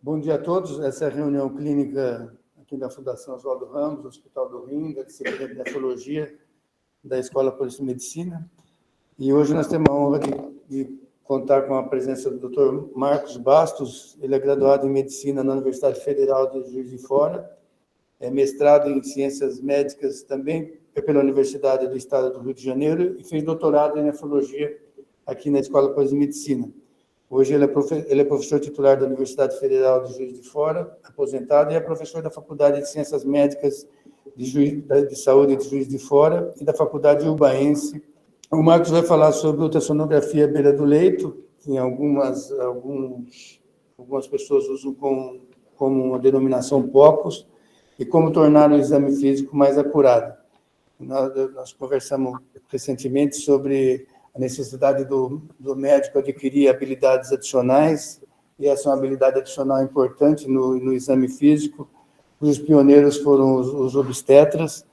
Bom dia a todos. Essa é a reunião clínica aqui da Fundação Oswaldo Ramos, do Hospital do Rim, da disciplina de Nefrologia da Escola Paulista de Medicina. E hoje nós temos a honra de contar com a presença do Dr. Marcos Bastos. Ele é graduado em Medicina na Universidade Federal de Juiz de Fora, é mestrado em Ciências Médicas também pela Universidade do Estado do Rio de Janeiro e fez doutorado em Nefrologia aqui na Escola Paulista de Medicina. Hoje ele é professor titular da Universidade Federal de Juiz de Fora, aposentado, e é professor da Faculdade de Ciências Médicas de Saúde de Juiz de Fora e da Faculdade Ubaense. O Marcos vai falar sobre ultrassonografia à beira do leito, que algumas pessoas usam como uma denominação POCUS, e como tornar o exame físico mais acurado. Nós conversamos recentemente sobre a necessidade do médico adquirir habilidades adicionais, e essa é uma habilidade adicional importante no exame físico. Os pioneiros foram os obstetras.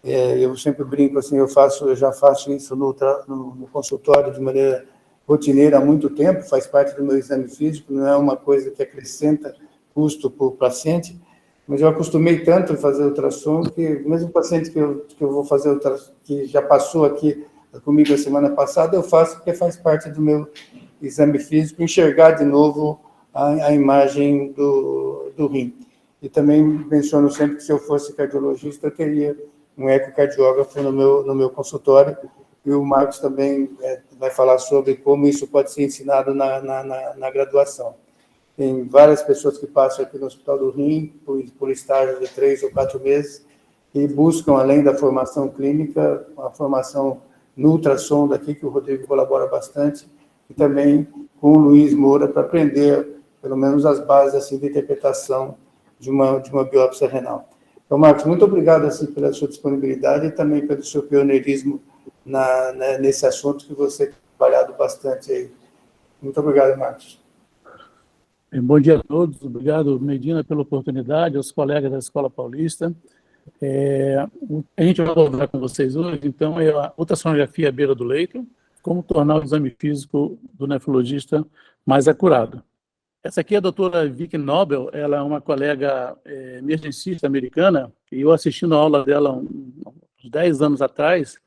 Eu sempre brinco assim, eu já faço isso no consultório de maneira rotineira há muito tempo, faz parte do meu exame físico, não é uma coisa que acrescenta custo para o paciente, mas eu acostumei tanto a fazer ultrassom que mesmo o paciente que eu vou fazer ultrassom, que já passou aqui comigo a semana passada, eu faço porque faz parte do meu exame físico, enxergar de novo a imagem do rim. E também menciono sempre que se eu fosse cardiologista, eu teria um ecocardiógrafo no meu consultório, e o Marcos também vai falar sobre como isso pode ser ensinado na graduação. Tem várias pessoas que passam aqui no Hospital do Rim por estágio de 3 ou 4 meses e buscam, além da formação clínica, a formação no ultrassom daqui, que o Rodrigo colabora bastante, e também com o Luiz Moura, para aprender, pelo menos, as bases assim, de interpretação de uma biópsia renal. Então, Marcos, muito obrigado assim, pela sua disponibilidade e também pelo seu pioneirismo nesse assunto que você tem trabalhado bastante aí. Muito obrigado, Marcos. Bom dia a todos, obrigado, Medina, pela oportunidade, aos colegas da Escola Paulista. A gente vai abordar com vocês hoje, então, é a ultrassonografia à beira do leito, como tornar o exame físico do nefrologista mais acurado. Essa aqui é a doutora Vicky Nobel, ela é uma colega emergencista americana, e eu assistindo a aula dela uns 10 anos atrás,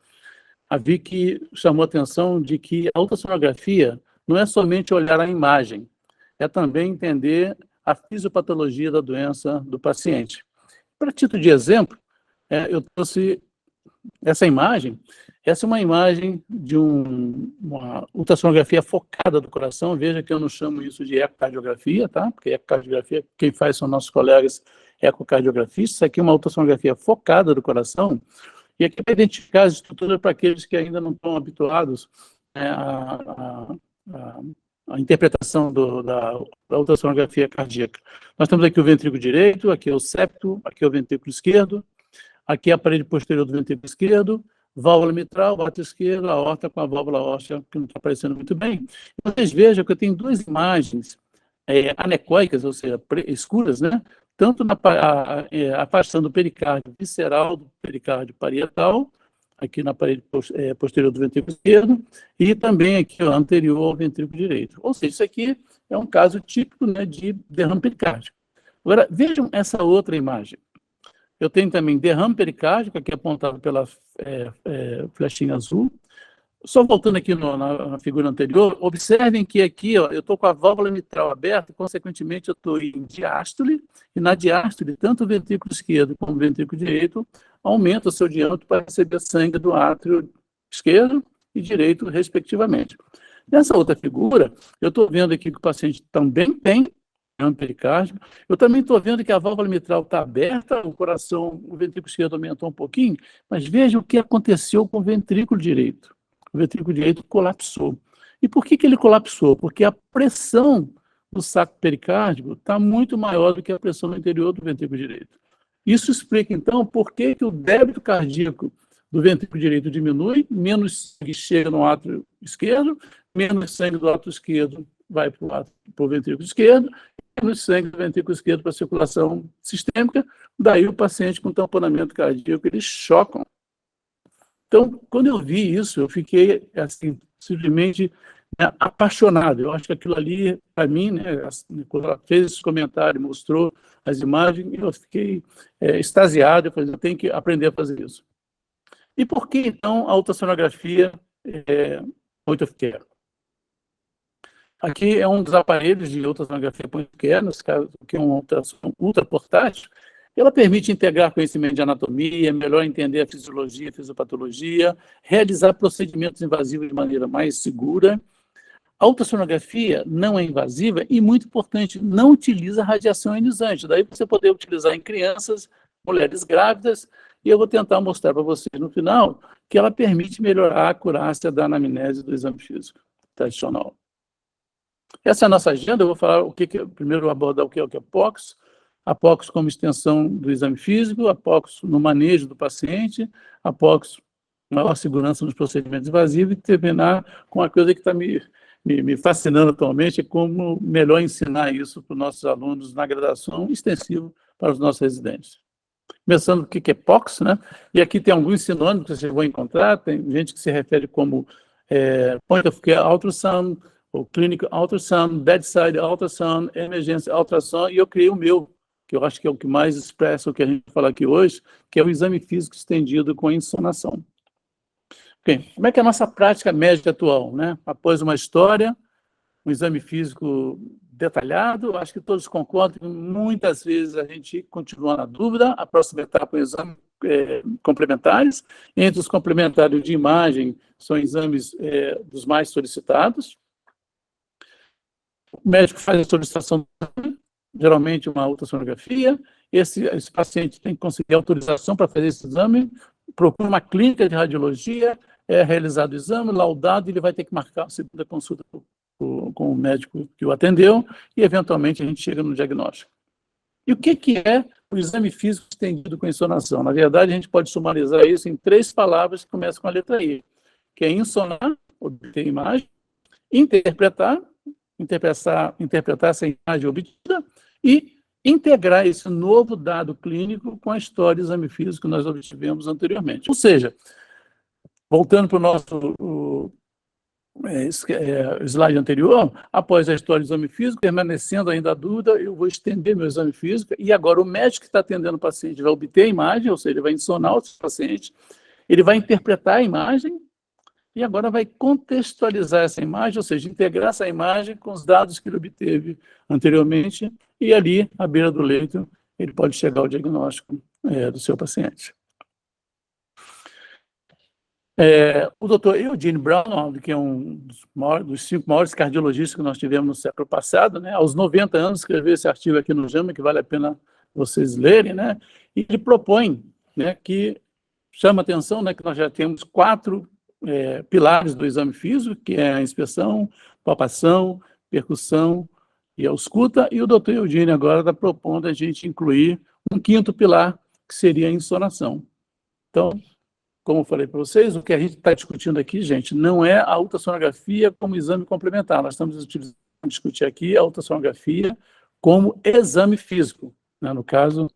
a Vicky chamou a atenção de que a ultrassonografia não é somente olhar a imagem, é também entender a fisiopatologia da doença do paciente. Para título de exemplo, eu trouxe essa imagem. Essa é uma imagem de uma ultrassonografia focada do coração. Veja que eu não chamo isso de ecocardiografia, tá? Porque ecocardiografia, quem faz são nossos colegas ecocardiografistas. Isso aqui é uma ultrassonografia focada do coração. E aqui para identificar as estruturas para aqueles que ainda não estão habituados a interpretação da ultrassonografia cardíaca. Nós temos aqui o ventrículo direito, aqui é o septo, aqui é o ventrículo esquerdo, aqui é a parede posterior do ventrículo esquerdo, válvula mitral, aorta esquerda, a aorta com a válvula óssea, que não está aparecendo muito bem. Vocês vejam que eu tenho duas imagens anecoicas, ou seja, escuras, né? Tanto afastando o pericárdio visceral do pericárdio parietal, aqui na parede posterior do ventrículo esquerdo, e também aqui anterior ao ventrículo direito. Ou seja, isso aqui é um caso típico, né, de derrame pericárdico. Agora, vejam essa outra imagem. Eu tenho também derrame pericárdico, aqui apontado pela flechinha azul. Só voltando aqui na figura anterior, observem que aqui eu estou com a válvula mitral aberta, consequentemente eu estou em diástole, e na diástole, tanto o ventrículo esquerdo como o ventrículo direito aumenta o seu diâmetro para receber sangue do átrio esquerdo e direito, respectivamente. Nessa outra figura, eu estou vendo aqui que o paciente também tem derrame pericárdico. Eu também estou vendo que a válvula mitral está aberta, o coração, o ventrículo esquerdo aumentou um pouquinho, mas veja o que aconteceu com o ventrículo direito. O ventrículo direito colapsou. E por que ele colapsou? Porque a pressão do saco pericárdico está muito maior do que a pressão no interior do ventrículo direito. Isso explica, então, por que o débito cardíaco do ventrículo direito diminui, menos sangue chega no átrio esquerdo, menos sangue do átrio esquerdo vai para o ventrículo esquerdo, menos sangue do ventrículo esquerdo para a circulação sistêmica, daí o paciente com tamponamento cardíaco, eles chocam. Então, quando eu vi isso, eu fiquei, assim, simplesmente né, apaixonado. Eu acho que aquilo ali, para mim, né, quando ela fez esse comentário, mostrou as imagens, eu fiquei extasiado, eu falei, eu tenho que aprender a fazer isso. E por que, então, a ultrassonografia point of care? Aqui é um dos aparelhos de ultrassonografia point of care, nesse caso, que é um ultrassom ultraportátil. Ela permite integrar conhecimento de anatomia, melhor entender a fisiologia, a fisiopatologia, realizar procedimentos invasivos de maneira mais segura. A ultrassonografia não é invasiva e, muito importante, não utiliza radiação ionizante. Daí você poder utilizar em crianças, mulheres grávidas, e eu vou tentar mostrar para vocês no final que ela permite melhorar a acurácia da anamnese do exame físico tradicional. Essa é a nossa agenda. Eu vou falar primeiro abordar o que é a POCS, a POCS como extensão do exame físico, a POCS no manejo do paciente, a POCS maior segurança nos procedimentos invasivos, e terminar com uma coisa que está me fascinando atualmente, é como melhor ensinar isso para os nossos alunos na graduação extensivo para os nossos residentes. Começando com o que é POCS, né? E aqui tem alguns sinônimos que vocês vão encontrar, tem gente que se refere como Point of Care Ultrasound, ou Clinical Ultrasound, Bedside Ultrasound, Emergency Ultrasound, e eu criei o meu, que eu acho que é o que mais expressa o que a gente vai falar aqui hoje, que é o exame físico estendido com insonação. Okay. Como é que é a nossa prática médica atual, né? Após uma história, um exame físico detalhado, acho que todos concordam que muitas vezes a gente continua na dúvida. A próxima etapa é o exame complementares. Entre os complementares de imagem, são exames dos mais solicitados. O médico faz a solicitação, geralmente uma ultrassonografia. Esse paciente tem que conseguir autorização para fazer esse exame, procura uma clínica de radiologia, é realizado o exame, laudado, ele vai ter que marcar a segunda consulta com o médico que o atendeu e, eventualmente, a gente chega no diagnóstico. E o que é o exame físico estendido com insonação? Na verdade, a gente pode sumarizar isso em 3 palavras que começam com a letra I, que é insonar, obter imagem, interpretar essa imagem obtida e integrar esse novo dado clínico com a história do exame físico que nós obtivemos anteriormente. Ou seja, voltando para o nosso slide anterior, após a história do exame físico, permanecendo ainda a dúvida, eu vou estender meu exame físico, e agora o médico que está atendendo o paciente vai obter a imagem, ou seja, ele vai insonar o paciente, ele vai interpretar a imagem, e agora vai contextualizar essa imagem, ou seja, integrar essa imagem com os dados que ele obteve anteriormente, e ali, à beira do leito, ele pode chegar ao diagnóstico do seu paciente. O Dr. Eugene Brown, que é um dos 5 maiores cardiologistas que nós tivemos no século passado, né, aos 90 anos, escreveu esse artigo aqui no JAMA, que vale a pena vocês lerem, né, e ele propõe, né, que chama atenção, né, que nós já temos 4 pilares do exame físico, que é a inspeção, palpação, percussão e a ausculta, e o Dr. Eugene agora está propondo a gente incluir um 5º pilar, que seria a insonação. Então, como eu falei para vocês, o que a gente está discutindo aqui, gente, não é a ultrassonografia como exame complementar. Nós estamos discutindo aqui a ultrassonografia como exame físico, né, no caso,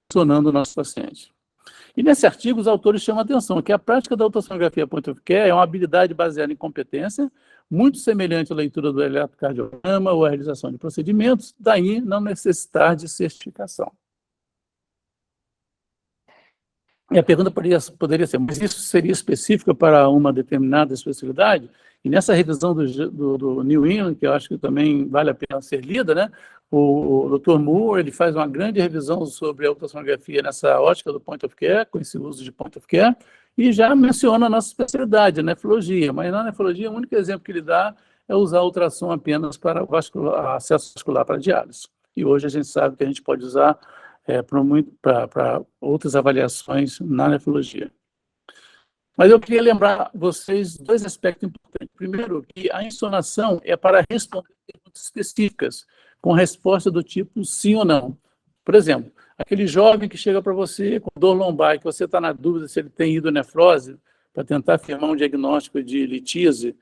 sonando o nosso paciente. E nesse artigo, os autores chamam a atenção que a prática da ultrassonografia point of care é uma habilidade baseada em competência, muito semelhante à leitura do eletrocardiograma ou à realização de procedimentos, daí não necessitar de certificação. E a pergunta poderia ser, mas isso seria específico para uma determinada especialidade? E nessa revisão do New England, que eu acho que também vale a pena ser lida, né? O Dr. Moore, ele faz uma grande revisão sobre a ultrassonografia nessa ótica do point of care, com esse uso de point of care, e já menciona a nossa especialidade, a nefrologia. Mas na nefrologia, o único exemplo que ele dá é usar ultrassom apenas para o acesso vascular para diálise. E hoje a gente sabe que a gente pode usar para outras avaliações na nefrologia. Mas eu queria lembrar vocês 2 aspectos importantes. Primeiro, que a insonação é para responder perguntas específicas, com resposta do tipo sim ou não. Por exemplo, aquele jovem que chega para você com dor lombar, que você está na dúvida se ele tem hidronefrose, para tentar afirmar um diagnóstico de litise,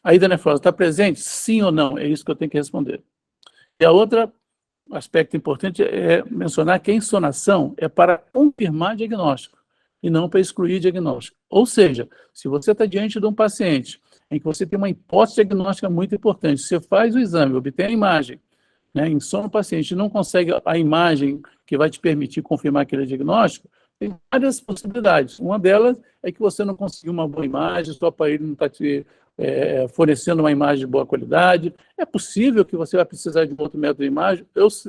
a hidronefrose está presente? Sim ou não? É isso que eu tenho que responder. E a outra aspecto importante é mencionar que a insonação é para confirmar diagnóstico e não para excluir diagnóstico. Ou seja, se você está diante de um paciente em que você tem uma hipótese diagnóstica muito importante. Você faz o exame, obtém a imagem, né, em sono, o paciente não consegue a imagem que vai te permitir confirmar aquele diagnóstico, tem várias possibilidades. Uma delas é que você não conseguiu uma boa imagem, seu aparelho não está te fornecendo uma imagem de boa qualidade. É possível que você vai precisar de um outro método de imagem,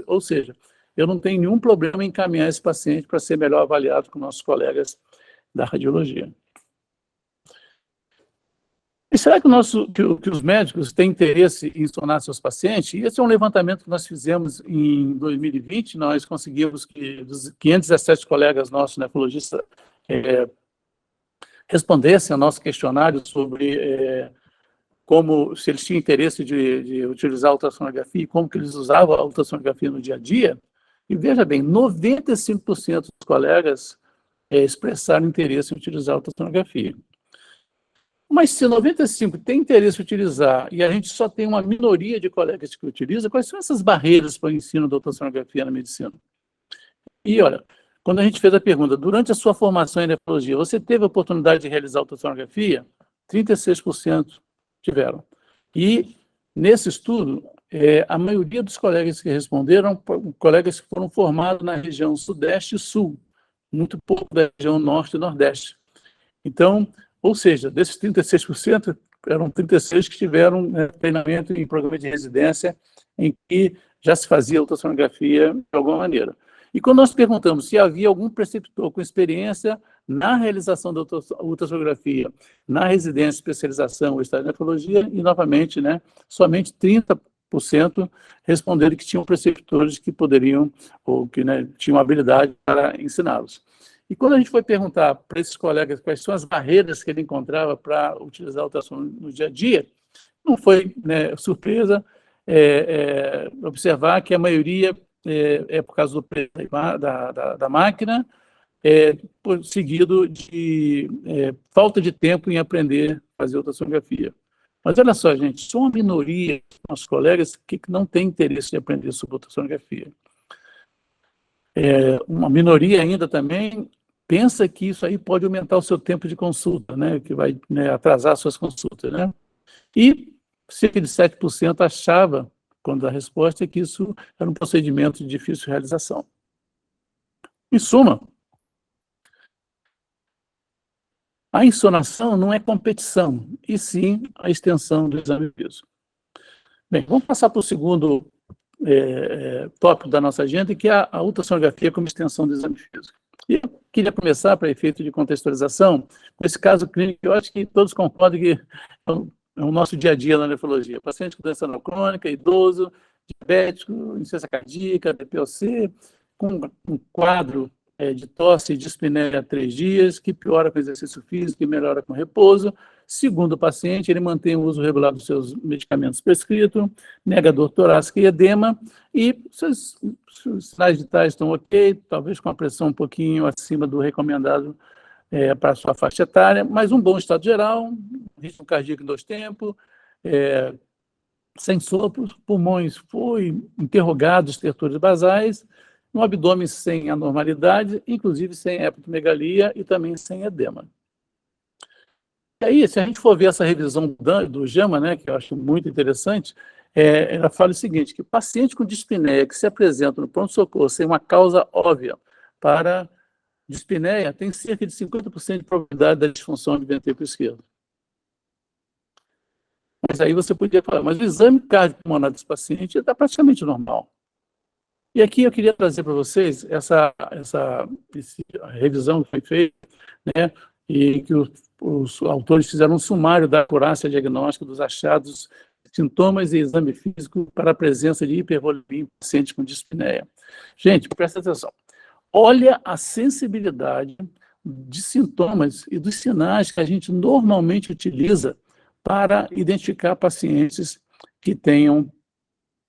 ou seja, eu não tenho nenhum problema em encaminhar esse paciente para ser melhor avaliado com nossos colegas da radiologia. E será que, que os médicos têm interesse em sonar seus pacientes? E esse é um levantamento que nós fizemos em 2020, nós conseguimos que dos 517 colegas nossos nefrologistas respondessem ao nosso questionário sobre como, se eles tinham interesse de utilizar a ultrassonografia e como que eles usavam a ultrassonografia no dia a dia. E veja bem, 95% dos colegas expressaram interesse em utilizar a ultrassonografia. Mas se 95% tem interesse em utilizar e a gente só tem uma minoria de colegas que utiliza, quais são essas barreiras para o ensino da ultrassonografia na medicina? E olha, quando a gente fez a pergunta, durante a sua formação em nefrologia, você teve a oportunidade de realizar ultrassonografia? 36% tiveram. E nesse estudo, a maioria dos colegas que responderam, colegas que foram formados na região Sudeste e Sul, muito pouco da região Norte e Nordeste. Então, ou seja, desses 36%, eram 36% que tiveram treinamento em programa de residência em que já se fazia ultrassonografia de alguma maneira. E quando nós perguntamos se havia algum preceptor com experiência na realização da ultrassonografia, na residência, especialização ou estágio de nefrologia, e novamente, né, somente 30% responderam que tinham preceptores que poderiam, ou que, né, tinham habilidade para ensiná-los. E quando a gente foi perguntar para esses colegas quais são as barreiras que ele encontrava para utilizar a ultrassom no dia a dia, não foi, né, surpresa observar que a maioria é por causa do preço da máquina, seguido de falta de tempo em aprender a fazer ultrassonografia. Mas olha só, gente, só uma minoria dos nossos colegas que não tem interesse em aprender sobre ultrassonografia. Uma minoria ainda também pensa que isso aí pode aumentar o seu tempo de consulta, né, que vai, né, atrasar suas consultas, né? E cerca de 7% achava, quando a resposta é que isso era um procedimento de difícil realização. Em suma, a insonação não é competição, e sim a extensão do exame físico. Bem, vamos passar para o segundo tópico da nossa agenda, que é a ultrassonografia como extensão do exame físico. E eu queria começar, para efeito de contextualização, com esse caso clínico, eu acho que todos concordam que é o nosso dia a dia na nefrologia. Paciente com doença renal crônica, idoso, diabético, insuficiência cardíaca, DPOC, com um quadro de tosse e dispneia há 3 dias, que piora com exercício físico e melhora com repouso. Segundo o paciente, ele mantém o uso regular dos seus medicamentos prescritos, nega dor torácica e edema, e seus sinais vitais estão ok, talvez com a pressão um pouquinho acima do recomendado para a sua faixa etária, mas um bom estado geral, ritmo cardíaco em 2 tempos, sem sopros, pulmões foi interrogados, estertores basais, um abdômen sem anormalidade, inclusive sem hepatomegalia e também sem edema. E aí, se a gente for ver essa revisão do JAMA, né, que eu acho muito interessante, ela fala o seguinte, que o paciente com dispneia que se apresenta no pronto-socorro sem uma causa óbvia para dispneia tem cerca de 50% de probabilidade da disfunção do ventrículo esquerdo. Mas aí você podia falar, mas o exame cardiopulmonar desse paciente está praticamente normal. E aqui eu queria trazer para vocês essa revisão que foi feita, né, e que os autores fizeram um sumário da acurácia diagnóstica dos achados, sintomas e exame físico para a presença de hipervolemia em paciente com dispneia. Gente, presta atenção. Olha a sensibilidade de sintomas e dos sinais que a gente normalmente utiliza para identificar pacientes que tenham,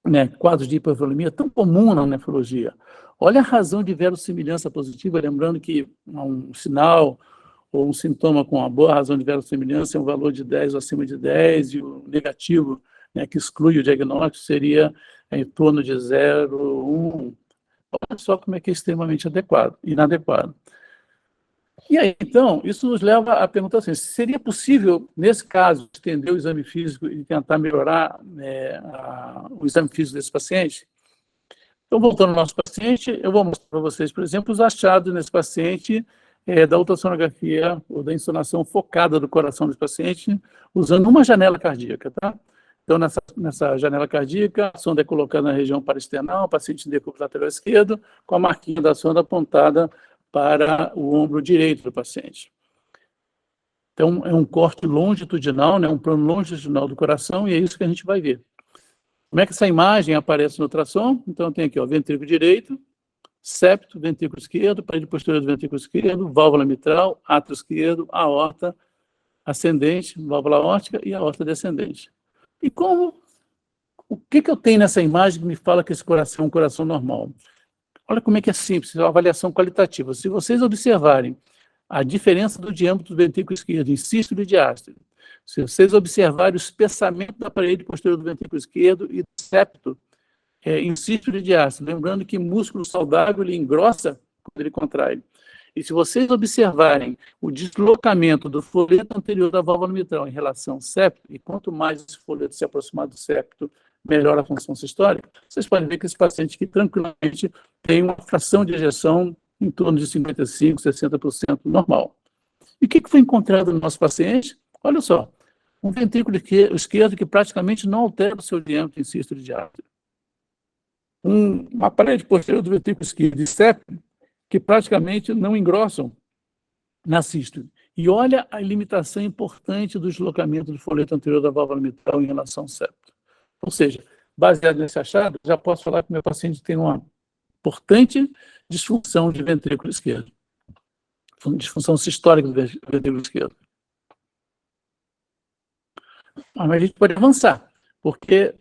né, quadros de hipervolemia tão comum na nefrologia. Olha a razão de verossimilhança positiva, lembrando que um sinal ou um sintoma com uma boa razão de verossimilhança é um valor de 10 ou acima de 10, e o negativo, né, que exclui o diagnóstico, seria em torno de 0, 1. Olha só como é que é extremamente inadequado. E aí, então, isso nos leva a perguntar assim, seria possível, nesse caso, estender o exame físico e tentar melhorar o exame físico desse paciente? Então, voltando ao nosso paciente, eu vou mostrar para vocês, por exemplo, os achados nesse paciente da ultrassonografia ou da insonância focada do coração desse paciente, usando uma janela cardíaca, tá? Então, nessa janela cardíaca, a sonda é colocada na região parasternal, o paciente em decúbito lateral esquerdo, com a marquinha da sonda apontada para o ombro direito do paciente. Então, é um corte longitudinal, né, um plano longitudinal do coração, e é isso que a gente vai ver. Como é que essa imagem aparece no ultrassom? Então, tem aqui, ó, ventrículo direito, septo, ventrículo esquerdo, parede posterior do ventrículo esquerdo, válvula mitral, átrio esquerdo, aorta ascendente, válvula aórtica e aorta descendente. E o que eu tenho nessa imagem que me fala que esse coração é um coração normal? Olha como é que é simples, é uma avaliação qualitativa. Se vocês observarem a diferença do diâmetro do ventrículo esquerdo em sístole e diástole, se vocês observarem o espessamento da parede posterior do ventrículo esquerdo e do septo em sístole e diástole, lembrando que músculo saudável ele engrossa quando ele contrai. E se vocês observarem o deslocamento do folheto anterior da válvula mitral em relação ao septo, e quanto mais esse folheto se aproximar do septo, melhor a função sistólica, vocês podem ver que esse paciente aqui tranquilamente tem uma fração de ejeção em torno de 55%, 60% normal. E o que foi encontrado no nosso paciente? Olha só, um ventrículo esquerdo que praticamente não altera o seu diâmetro em sístole diástole. Uma parede posterior do ventrículo esquerdo e septo que praticamente não engrossam na sístole. E olha a limitação importante do deslocamento do folheto anterior da válvula mitral em relação ao septo. Ou seja, baseado nesse achado, já posso falar que meu paciente tem uma importante disfunção de ventrículo esquerdo. Disfunção sistólica do ventrículo esquerdo. Mas a gente pode avançar, porque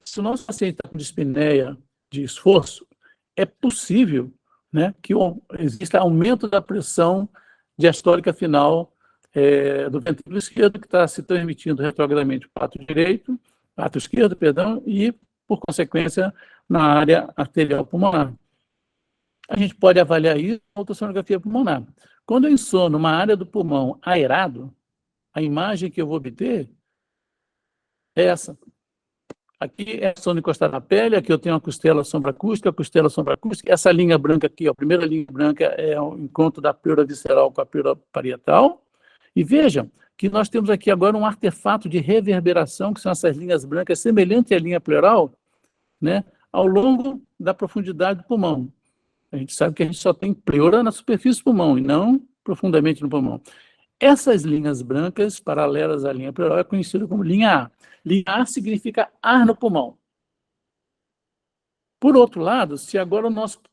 se o nosso paciente está com dispneia de esforço, é possível, né, que exista aumento da pressão diastólica final do ventrículo esquerdo, que está se transmitindo retrogradamente para o átrio esquerdo, perdão, e, por consequência, na área arterial pulmonar. A gente pode avaliar isso com ultrassonografia pulmonar. Quando eu insono uma área do pulmão aerado, a imagem que eu vou obter é essa. Aqui é a sonda encostada na pele, aqui eu tenho a costela sombra acústica, essa linha branca aqui, ó, a primeira linha branca é o encontro da pleura visceral com a pleura parietal, e vejam que nós temos aqui agora um artefato de reverberação, que são essas linhas brancas semelhantes à linha pleural, né, ao longo da profundidade do pulmão. A gente sabe que a gente só tem pleura na superfície do pulmão, e não profundamente no pulmão. Essas linhas brancas, paralelas à linha pleural, é conhecida como linha A. Linha A significa ar no pulmão. Por outro lado, se agora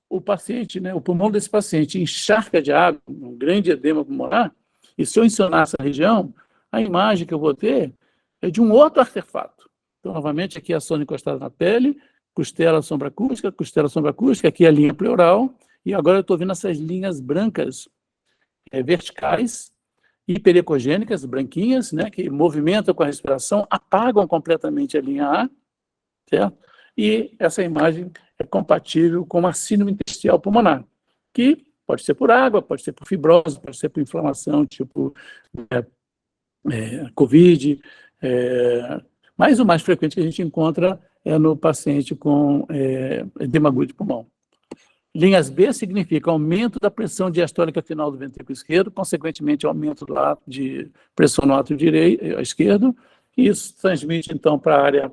o paciente, né, o pulmão desse paciente encharca de água, um grande edema pulmonar, e se eu insonar essa região, a imagem que eu vou ter é de um outro artefato. Então, novamente, aqui a sonda encostada na pele, costela sombra acústica, aqui a linha pleural, e agora eu estou vendo essas linhas brancas verticais, hiperecogênicas, branquinhas, né, que movimentam com a respiração, apagam completamente a linha A, certo? E essa imagem é compatível com uma síndrome intersticial pulmonar, que pode ser por água, pode ser por fibrose, pode ser por inflamação, tipo COVID, mas o mais frequente que a gente encontra é no paciente com edema agudo de pulmão. Linhas B significa aumento da pressão diastólica final do ventrículo esquerdo, consequentemente aumento de pressão no átrio esquerdo, e isso transmite então para a área,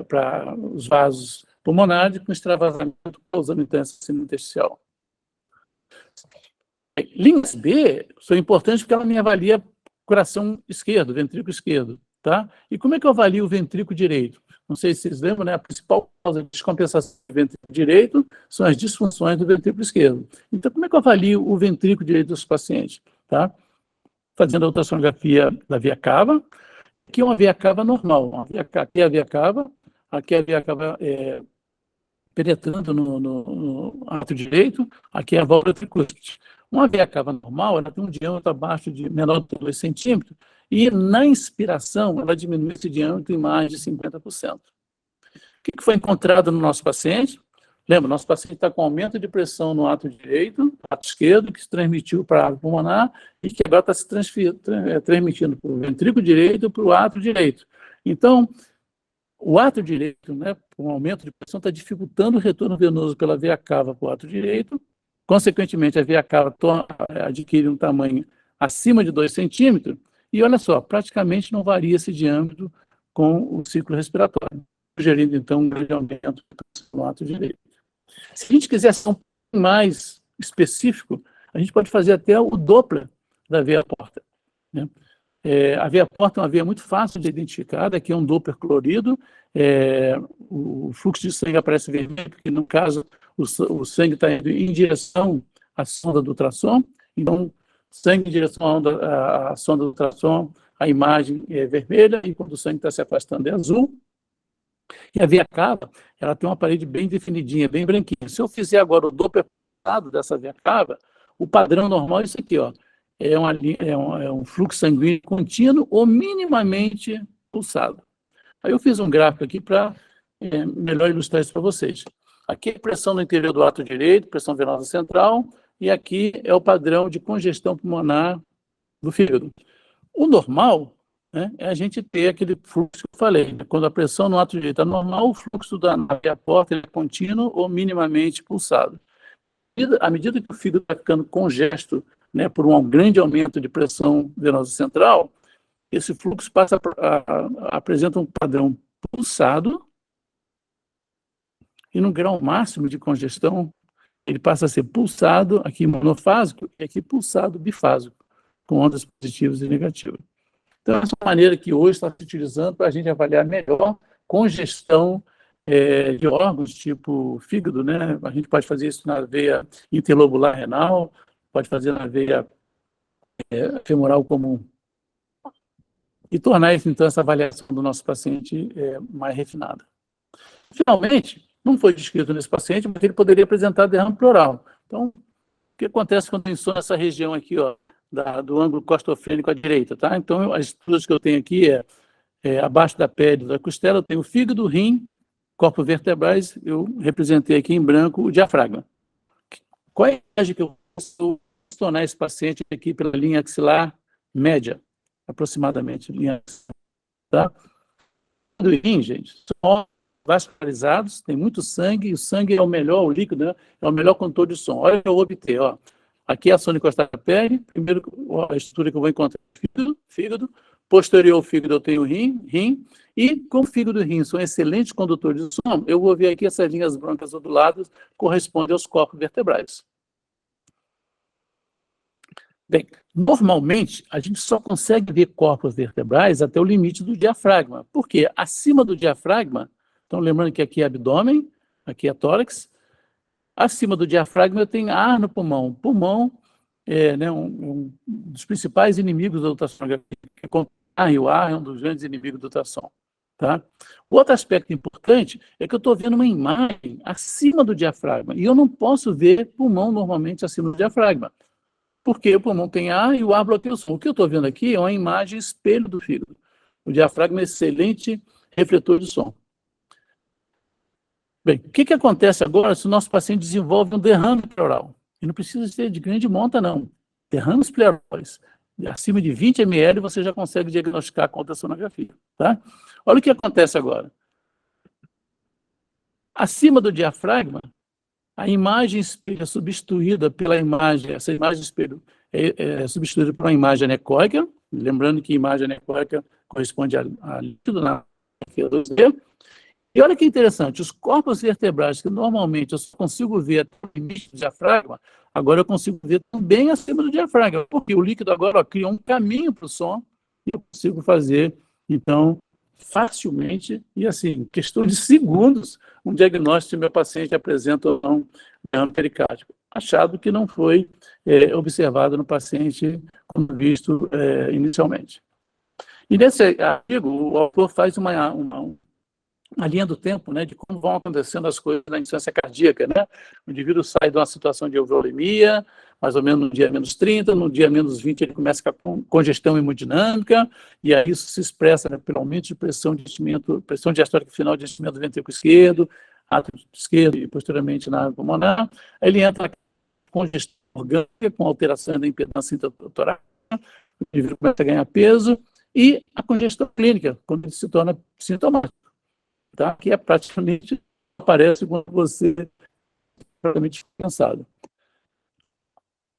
para os vasos pulmonares, com extravasamento causando então essa síndrome intersticial. Linhas B são importantes porque ela me avalia coração esquerdo, ventrículo esquerdo, tá? E como é que eu avalio o ventrículo direito? Não sei se vocês lembram, né? A principal causa de descompensação do ventrículo direito são as disfunções do ventrículo esquerdo. Então, como é que eu avalio o ventrículo direito dos pacientes? Tá? Fazendo a ultrassonografia da via cava, que é uma via cava normal. Aqui é a via cava, penetrando no átrio direito, aqui é a válvula tricúspide. Uma via cava normal, ela tem um diâmetro menor do que 2 centímetros, e na inspiração, ela diminui esse diâmetro em mais de 50%. O que foi encontrado no nosso paciente? Lembra, nosso paciente está com aumento de pressão no ato direito, ato esquerdo, que se transmitiu para a área pulmonar e que agora está se transmitindo para o ventrículo direito e para o ato direito. Então, o ato direito, né, com aumento de pressão, está dificultando o retorno venoso pela veia cava para o ato direito. Consequentemente, a veia cava adquire um tamanho acima de 2 centímetros e, olha só, praticamente não varia esse diâmetro com o ciclo respiratório, sugerindo, então, um grande aumento no ato direito. Se a gente quiser ser um pouco mais específico, a gente pode fazer até o Doppler da veia porta, né? A veia porta é uma veia muito fácil de identificar, aqui é um Doppler colorido, o fluxo de sangue aparece vermelho, porque no caso o sangue está indo em direção à sonda do ultrassom, então sangue em direção à sonda do ultrassom, a imagem é vermelha, e quando o sangue está se afastando é azul. E a veia cava, ela tem uma parede bem definidinha, bem branquinha. Se eu fizer agora o Doppler dessa veia cava, o padrão normal é isso aqui, ó. É um fluxo sanguíneo contínuo ou minimamente pulsado. Aí eu fiz um gráfico aqui para melhor ilustrar isso para vocês. Aqui é a pressão no interior do ato direito, pressão venosa central, e aqui é o padrão de congestão pulmonar do fígado. O normal, né, é a gente ter aquele fluxo que eu falei. Quando a pressão no ato direito é normal, o fluxo da veia porta é contínuo ou minimamente pulsado. À medida que o fígado está ficando congesto, né, por um grande aumento de pressão venosa central, esse fluxo apresenta um padrão pulsado e no grau máximo de congestão, ele passa a ser pulsado aqui monofásico e aqui pulsado bifásico, com ondas positivas e negativas. Então, essa é uma maneira que hoje está se utilizando para a gente avaliar melhor congestão de órgãos, tipo fígado, né? A gente pode fazer isso na veia interlobular renal, pode fazer na veia femoral comum. E tornar, então, essa avaliação do nosso paciente mais refinada. Finalmente, não foi descrito nesse paciente, mas ele poderia apresentar derrame pleural. Então, o que acontece quando eu insono essa região aqui, ó, do ângulo costofrênico à direita, tá? Então, as estruturas que eu tenho aqui abaixo da pele da costela, eu tenho o fígado, o rim, corpos vertebrais, eu representei aqui em branco o diafragma. Qual é a imagem que eu posso tornar esse paciente aqui pela linha axilar média, aproximadamente, linha axilar, tá? O rim, gente, são vascularizados, tem muito sangue, e o sangue é o melhor, o líquido, né, é o melhor condutor de som. Olha o que eu vou obter, ó. Aqui é a sonda encostada na pele, primeiro a estrutura que eu vou encontrar é o fígado, posterior ao fígado eu tenho o rim, e como fígado e rim são excelentes condutores de som, eu vou ver aqui essas linhas brancas onduladas correspondem aos corpos vertebrais. Bem, normalmente, a gente só consegue ver corpos vertebrais até o limite do diafragma. Por quê? Acima do diafragma, então lembrando que aqui é abdômen, aqui é tórax, acima do diafragma eu tenho ar no pulmão. O pulmão é, né, um dos principais inimigos da ultrassonografia, e o ar é um dos grandes inimigos da ultrassom. Tá? O outro aspecto importante é que eu estou vendo uma imagem acima do diafragma, e eu não posso ver pulmão normalmente acima do diafragma, porque o pulmão tem ar e o ar bloqueia o som. O que eu estou vendo aqui é uma imagem espelho do fígado. O diafragma é um excelente refletor de som. Bem, o que acontece agora se o nosso paciente desenvolve um derrame pleural? E não precisa ser de grande monta, não. Derrames pleurais, acima de 20 ml, você já consegue diagnosticar com ultrassonografia. Tá? Olha o que acontece agora. Acima do diafragma, a imagem espelho é substituída pela imagem, essa imagem espelho é substituída por uma imagem anecoica, lembrando que imagem anecoica corresponde a líquido na 2D. E olha que interessante, os corpos vertebrais que normalmente eu só consigo ver até o limite do diafragma, agora eu consigo ver também acima do diafragma, porque o líquido agora criou um caminho para o som e eu consigo fazer, então, facilmente, e assim, questão de segundos, um diagnóstico se meu paciente apresenta ou não derrame pericárdico, achado que não foi observado no paciente como visto inicialmente. E nesse artigo, o autor faz uma linha do tempo, né, de como vão acontecendo as coisas na insuficiência cardíaca, né? O indivíduo sai de uma situação de alveolemia, mais ou menos no dia menos 30, no dia menos 20 ele começa com congestão hemodinâmica, e aí isso se expressa, né, pelo aumento de pressão diastólica final de enchimento do ventrículo esquerdo, átrio esquerdo e posteriormente na área pulmonar. Ele entra com congestão orgânica, com alteração da impedância intratorácica, o indivíduo começa a ganhar peso, e a congestão clínica, quando ele se torna sintomático, tá? Que é praticamente aparece quando você é praticamente cansado.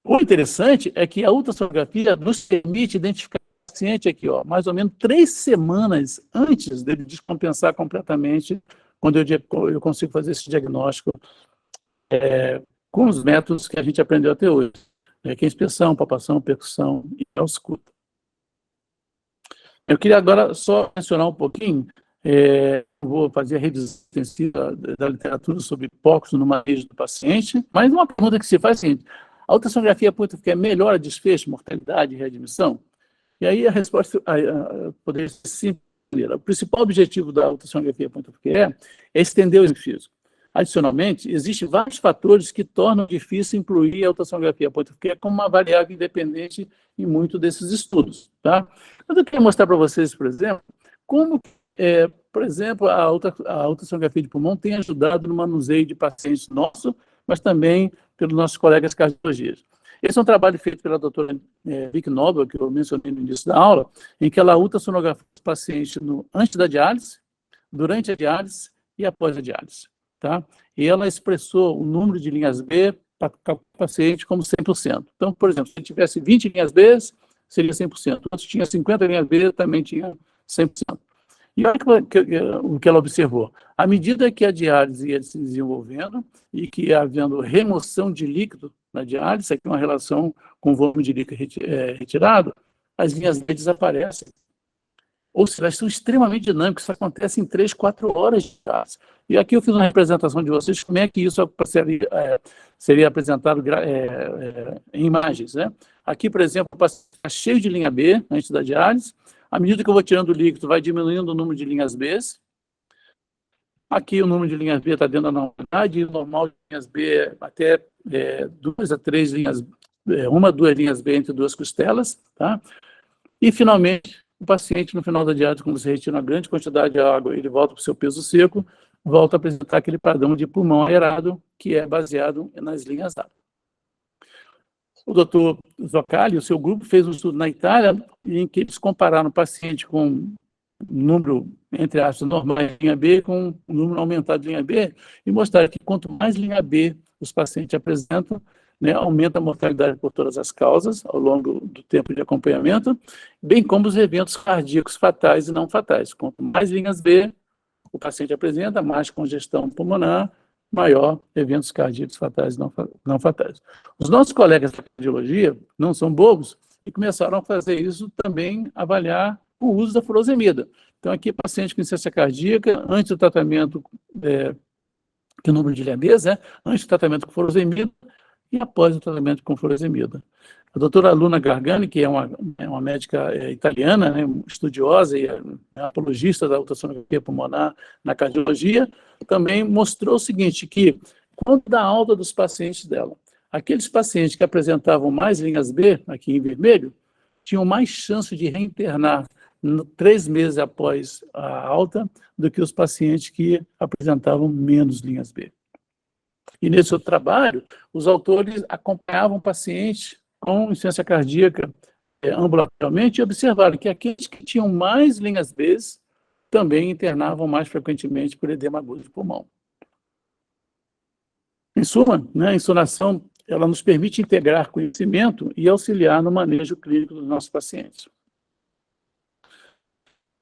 O interessante é que a ultrassonografia nos permite identificar o paciente aqui, ó, mais ou menos 3 semanas antes dele descompensar completamente, quando eu consigo fazer esse diagnóstico com os métodos que a gente aprendeu até hoje, né, que é inspeção, palpação, percussão e ausculta. Eu queria agora só mencionar um pouquinho, vou fazer a revisão extensiva da literatura sobre POCs no manejo do paciente, mas uma pergunta que se faz é a seguinte: a ultrassonografia aponta melhora desfecho, mortalidade e readmissão? E aí a resposta poderia ser simples. O principal objetivo da ultrassonografia é estender o exame físico. Adicionalmente, existem vários fatores que tornam difícil incluir a ultrassonografia como uma variável independente em muitos desses estudos. Tá? Eu queria mostrar para vocês, por exemplo, como, por exemplo, a ultrassonografia de pulmão tem ajudado no manuseio de pacientes nossos, mas também pelos nossos colegas cardiologistas. Esse é um trabalho feito pela doutora Vicky Nobel, que eu mencionei no início da aula, em que ela ultrassonografou os pacientes antes da diálise, durante a diálise e após a diálise. Tá? E ela expressou o número de linhas B para o paciente como 100%. Então, por exemplo, se tivesse 20 linhas B, seria 100%. Se tinha 50 linhas B, também tinha 100%. E olha o que ela observou. À medida que a diálise ia se desenvolvendo e que ia havendo remoção de líquido na diálise, aqui uma relação com o volume de líquido retirado, as linhas B desaparecem. Ou seja, elas são extremamente dinâmicas, isso acontece em 3, 4 horas de diálise. E aqui eu fiz uma representação de vocês, como é que isso seria apresentado em imagens. Né? Aqui, por exemplo, o paciente está cheio de linha B antes da diálise. À medida que eu vou tirando o líquido, vai diminuindo o número de linhas B. Aqui o número de linhas B está dentro da normalidade, e o normal de linhas B até 2 a 3 linhas, 1 a 2 linhas B entre 2 costelas. Tá? E, finalmente, o paciente, no final da diálise, quando você retira uma grande quantidade de água, ele volta para o seu peso seco, volta a apresentar aquele padrão de pulmão aerado, que é baseado nas linhas A. O doutor Zoccali e o seu grupo fez um estudo na Itália, em que eles compararam o paciente com um número, entre aspas, normal de linha B, com um número aumentado de linha B, e mostraram que quanto mais linha B os pacientes apresentam, né, aumenta a mortalidade por todas as causas, ao longo do tempo de acompanhamento, bem como os eventos cardíacos fatais e não fatais. Quanto mais linhas B o paciente apresenta, mais congestão pulmonar, maior eventos cardíacos fatais e não fatais. Os nossos colegas da cardiologia não são bobos e começaram a fazer isso também, avaliar o uso da furosemida. Então, aqui, paciente com insuficiência cardíaca, antes do tratamento, que o número de linha B, antes do tratamento com furosemida e após o tratamento com furosemida. A doutora Luna Gargani, que é uma médica italiana, né, estudiosa e apologista da ultrassonografia pulmonar na cardiologia, também mostrou o seguinte, que quando da alta dos pacientes dela, aqueles pacientes que apresentavam mais linhas B, aqui em vermelho, tinham mais chance de reinternar 3 meses após a alta do que os pacientes que apresentavam menos linhas B. E nesse outro trabalho, os autores acompanhavam pacientes com insuficiência cardíaca ambulatorialmente e observaram que aqueles que tinham mais linhas B também internavam mais frequentemente por edema agudo de pulmão. Em suma, né, a insonação ela nos permite integrar conhecimento e auxiliar no manejo clínico dos nossos pacientes.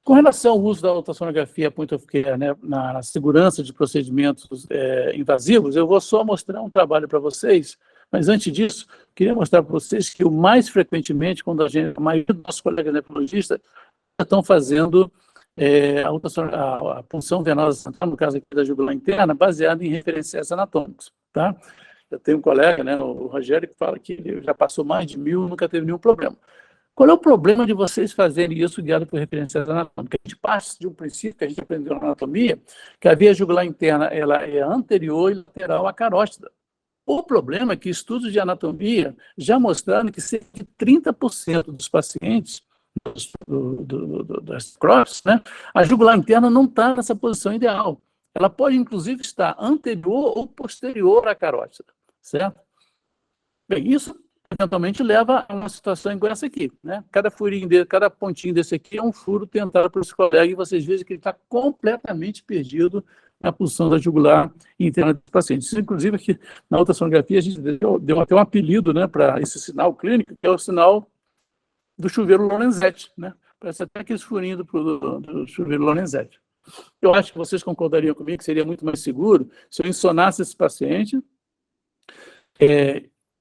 Com relação ao uso da ultrassonografia point of care, né, na segurança de procedimentos invasivos, eu vou só mostrar um trabalho para vocês, mas antes disso, queria mostrar para vocês que o mais frequentemente, quando a maioria dos nossos colegas nefrologistas estão fazendo a punção venosa central, no caso aqui da jugular interna, baseada em referenciais anatômicos. Tá? Eu tenho um colega, né, o Rogério, que fala que ele já passou mais de 1000, nunca teve nenhum problema. Qual é o problema de vocês fazerem isso guiado por referenciais anatômicas? A gente parte de um princípio que a gente aprendeu na anatomia, que a via jugular interna ela é anterior e lateral à carótida. O problema é que estudos de anatomia já mostraram que cerca de 30% dos pacientes das CROPs, né, a jugular interna não está nessa posição ideal. ela pode, inclusive, estar anterior ou posterior à carótida, certo? Bem, isso eventualmente leva a uma situação igual essa aqui, né? Cada pontinho desse aqui é um furo tentado por esse colega e vocês vejam que ele está completamente perdido na punção da jugular interna do paciente. Isso, inclusive, aqui na ultrassonografia, a gente deu até um apelido, né, para esse sinal clínico, que é o sinal do chuveiro Lorenzetti, né? Parece até aqueles furinhos do chuveiro Lorenzetti. Eu acho que vocês concordariam comigo que seria muito mais seguro se eu insonasse esse paciente,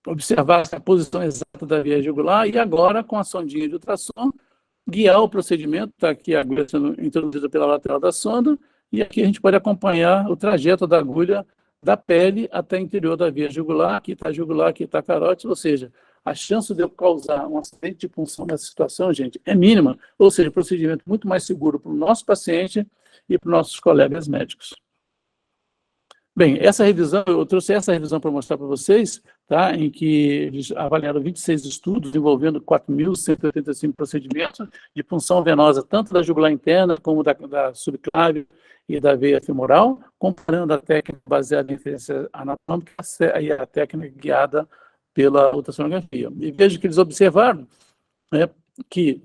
observasse a posição exata da via jugular e agora, com a sondinha de ultrassom, guiar o procedimento. Está aqui a agulha sendo introduzida pela lateral da sonda, e aqui a gente pode acompanhar o trajeto da agulha da pele até o interior da via jugular. Aqui está a jugular, aqui está a carótida, ou seja, a chance de eu causar um acidente de punção nessa situação, gente, é mínima, ou seja, um procedimento muito mais seguro para o nosso paciente e para os nossos colegas médicos. Bem, essa revisão, eu trouxe essa revisão para mostrar para vocês, tá, em que eles avaliaram 26 estudos envolvendo 4.185 procedimentos de punção venosa, tanto da jugular interna como da subclávio e da veia femoral, comparando a técnica baseada em referência anatômica e a técnica guiada pela ultrassonografia. E vejo que eles observaram, né, que,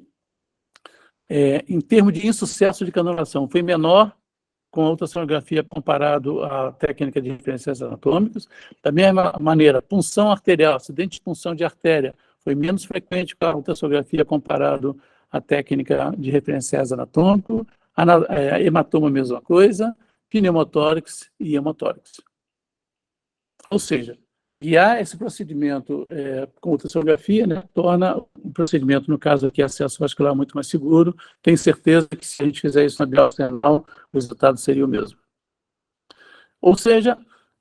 em termos de insucesso de canulação, foi menor com a ultrassonografia comparado à técnica de referenciais anatômicos. Da mesma maneira, punção arterial, acidente de punção de artéria, foi menos frequente com a ultrassonografia comparado à técnica de referenciais anatômicos. Hematoma, mesma coisa, pneumotórax e hemotórax. Ou seja, guiar esse procedimento com ultrassonografia, né, torna o procedimento, no caso aqui, acesso vascular muito mais seguro. Tenho certeza que se a gente fizer isso na biópsia renal, o resultado seria o mesmo. Ou seja,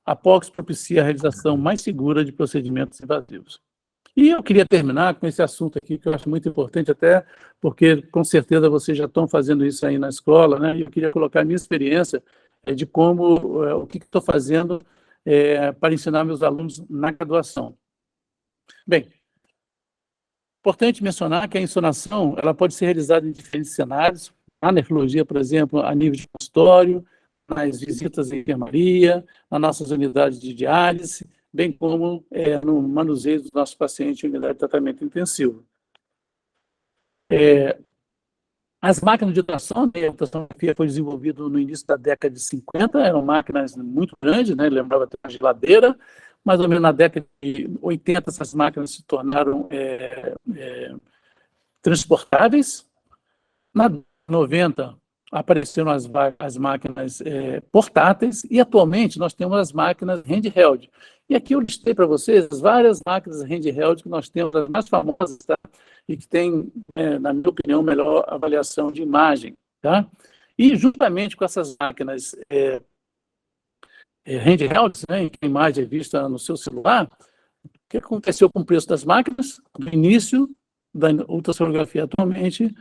a POX propicia a realização mais segura de procedimentos invasivos. E eu queria terminar com esse assunto aqui, que eu acho muito importante, até porque, com certeza, vocês já estão fazendo isso aí na escola, né? E eu queria colocar a minha experiência de como, o que estou fazendo para ensinar meus alunos na graduação. Bem, importante mencionar que a insonação ela pode ser realizada em diferentes cenários, na nefrologia, por exemplo, a nível de consultório, nas visitas em enfermaria, nas nossas unidades de diálise, bem como no manuseio dos nossos pacientes em unidade de tratamento intensivo. As máquinas de ultrassom, a ultrassonografia foi desenvolvida no início da década de 50, eram máquinas muito grandes, né? Lembrava até uma geladeira. Mais ou menos na década de 80, essas máquinas se tornaram transportáveis. Na década de 90, apareceram as máquinas portáteis, e atualmente nós temos as máquinas handheld. E aqui eu listei para vocês várias máquinas handheld que nós temos, as mais famosas, tá? E que tem, na minha opinião, melhor avaliação de imagem. Tá? E, juntamente com essas máquinas handheld, né, em que a imagem é vista no seu celular, o que aconteceu com o preço das máquinas? No início da ultrassonografia atualmente,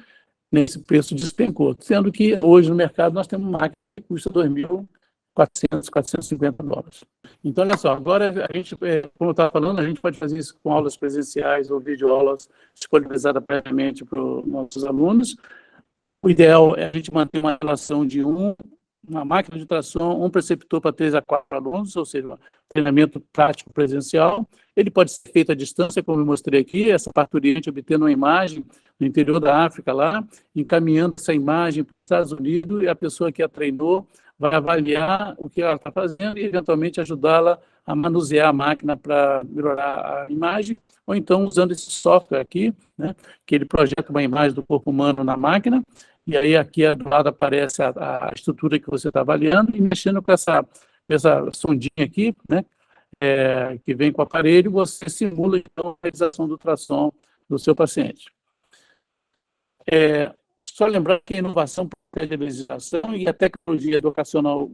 nesse preço despencou, sendo que hoje no mercado nós temos uma máquina que custa $2.400, $450. Então, olha só, agora a gente, como eu estava falando, a gente pode fazer isso com aulas presenciais ou videoaulas disponibilizadas previamente para os nossos alunos. O ideal é a gente manter uma relação de uma máquina de ultrassom, um preceptor para 3 a 4 alunos, ou seja, um treinamento prático presencial. Ele pode ser feito à distância, como eu mostrei aqui, essa parturiente obtendo uma imagem no interior da África lá, encaminhando essa imagem para os Estados Unidos, e a pessoa que a treinou vai avaliar o que ela está fazendo e, eventualmente, ajudá-la a manusear a máquina para melhorar a imagem, ou então usando esse software aqui, né, que ele projeta uma imagem do corpo humano na máquina, e aí aqui do lado aparece a estrutura que você está avaliando, e mexendo com essa sondinha aqui, né, que vem com o aparelho, você simula, então, a realização do ultrassom do seu paciente. Só lembrar que a inovação protege a legislação e a tecnologia educacional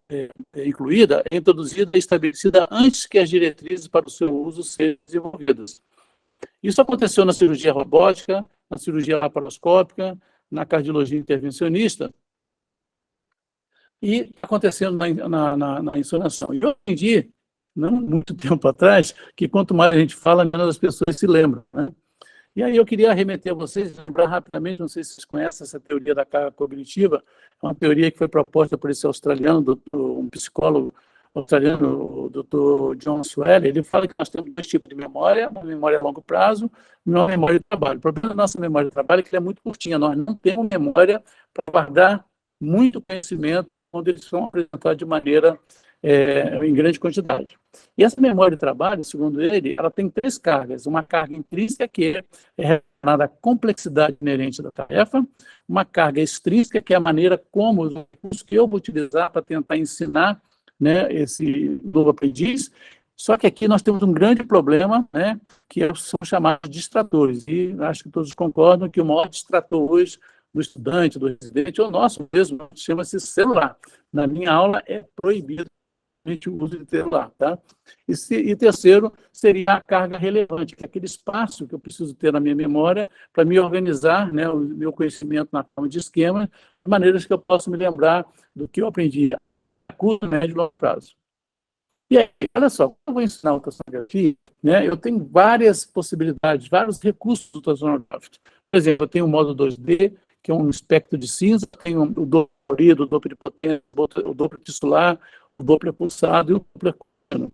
incluída é introduzida e estabelecida antes que as diretrizes para o seu uso sejam desenvolvidas. Isso aconteceu na cirurgia robótica, na cirurgia laparoscópica, na cardiologia intervencionista, e está acontecendo na insonação. E eu aprendi, não muito tempo atrás, que quanto mais a gente fala, menos as pessoas se lembram, né? E aí eu queria remeter a vocês, lembrar rapidamente, não sei se vocês conhecem essa teoria da carga cognitiva, é uma teoria que foi proposta por esse australiano, um psicólogo australiano, o Dr. John Swell. Ele fala que nós temos dois tipos de memória, uma memória a longo prazo e uma memória de trabalho. O problema da nossa memória de trabalho é que ela é muito curtinha, nós não temos memória para guardar muito conhecimento quando eles são apresentados de maneira em grande quantidade. E essa memória de trabalho, segundo ele, ela tem três cargas. Uma carga intrínseca, que é relacionada à complexidade inerente da tarefa, uma carga extrínseca, que é a maneira como os recursos que eu vou utilizar para tentar ensinar, né, esse novo aprendiz. Só que aqui nós temos um grande problema, né, que são chamados distratores, e acho que todos concordam que o maior distrator hoje do estudante, do residente, ou nosso mesmo, chama-se celular. Na minha aula é proibido a gente usa de celular, tá? E terceiro seria a carga relevante, que é aquele espaço que eu preciso ter na minha memória para me organizar, né, o meu conhecimento na forma de esquema, de maneiras que eu possa me lembrar do que eu aprendi a curto, médio e longo prazo. E aí, olha só, quando eu vou ensinar ultrassonografia, né, eu tenho várias possibilidades, vários recursos do ultrassonográfico. Por exemplo, eu tenho o modo 2D, que é um espectro de cinza, tenho o Doppler colorido, o Doppler de potência, o Doppler tissular, o Doppler pulsado e o Doppler coreano.